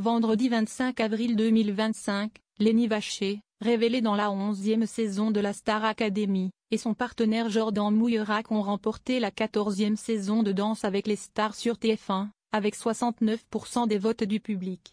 Vendredi 25 avril 2025, Lenny Vacher, révélée dans la 11e saison de la Star Academy, et son partenaire Jordan Mouillerac ont remporté la 14e saison de Danse avec les stars sur TF1, avec 69% des votes du public.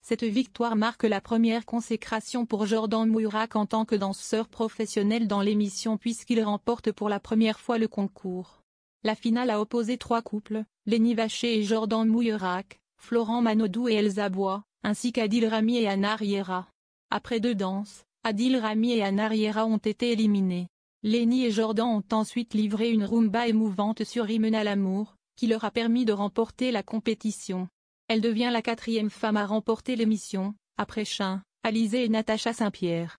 Cette victoire marque la première consécration pour Jordan Mouillerac en tant que danseur professionnel dans l'émission puisqu'il remporte pour la première fois le concours. La finale a opposé 3 couples, Lenny Vacher et Jordan Mouillerac, Florent Manodou et Elsa Bois, ainsi qu'Adil Rami et Anna Riera. Après 2 danses, Adil Rami et Anna Riera ont été éliminés. Lenny et Jordan ont ensuite livré une rumba émouvante sur Hymne à l'amour, qui leur a permis de remporter la compétition. Elle devient la 4e femme à remporter l'émission, après Chin, Alizée et Natacha Saint-Pierre.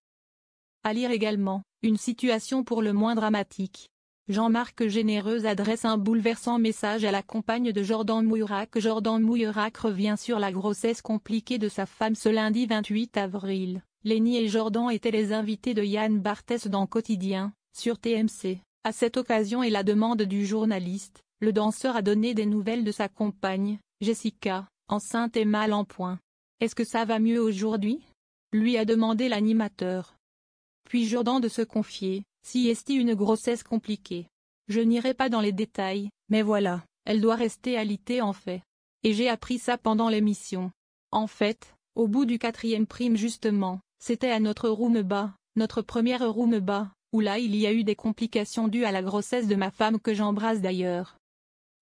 À lire également, une situation pour le moins dramatique. Jean-Marc Généreux adresse un bouleversant message à la compagne de Jordan Mouillerac. Jordan Mouillerac revient sur la grossesse compliquée de sa femme ce lundi 28 avril. Lenny et Jordan étaient les invités de Yann Barthès dans Quotidien, sur TMC. À cette occasion et la demande du journaliste, le danseur a donné des nouvelles de sa compagne, Jessica, enceinte et mal en point. « Est-ce que ça va mieux aujourd'hui ?» lui a demandé l'animateur. Puis Jordan de se confier, « Si est-il une grossesse compliquée. Je n'irai pas dans les détails, mais voilà, elle doit rester alitée en fait. Et j'ai appris ça pendant l'émission. En fait, au bout du 4e prime justement, c'était à notre Roomba, notre première Roomba, où là il y a eu des complications dues à la grossesse de ma femme que j'embrasse d'ailleurs.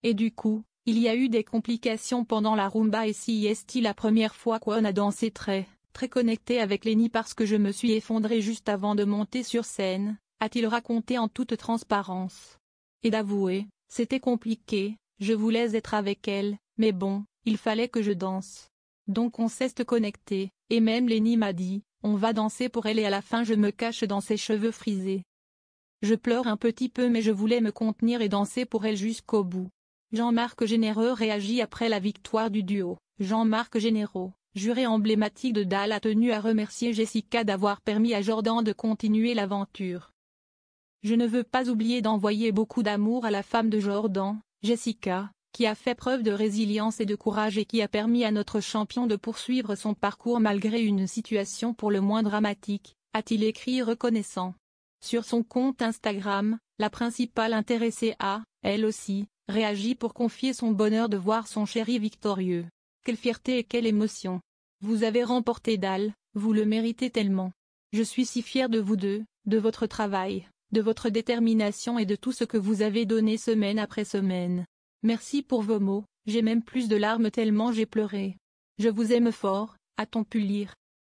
Et du coup, il y a eu des complications pendant la Roomba et si est-il la première fois qu'on a dansé très connecté avec Lenny parce que je me suis effondrée juste avant de monter sur scène, a-t-il raconté en toute transparence. Et d'avouer, c'était compliqué, je voulais être avec elle, mais bon, il fallait que je danse. Donc on s'est connecté, et même Lenny m'a dit, on va danser pour elle et à la fin je me cache dans ses cheveux frisés. Je pleure un petit peu mais je voulais me contenir et danser pour elle jusqu'au bout. Jean-Marc Généreux réagit après la victoire du duo. Jean-Marc Généreux, juré emblématique de DAL, a tenu à remercier Jessica d'avoir permis à Jordan de continuer l'aventure. Je ne veux pas oublier d'envoyer beaucoup d'amour à la femme de Jordan, Jessica, qui a fait preuve de résilience et de courage et qui a permis à notre champion de poursuivre son parcours malgré une situation pour le moins dramatique, a-t-il écrit reconnaissant. Sur son compte Instagram, la principale intéressée a, elle aussi, réagi pour confier son bonheur de voir son chéri victorieux. Quelle fierté et quelle émotion. Vous avez remporté DAL, vous le méritez tellement. Je suis si fière de vous deux, de votre travail, de votre détermination et de tout ce que vous avez donné semaine après semaine. Merci pour vos mots, j'ai même plus de larmes tellement j'ai pleuré. Je vous aime fort, a-t-on pu lire.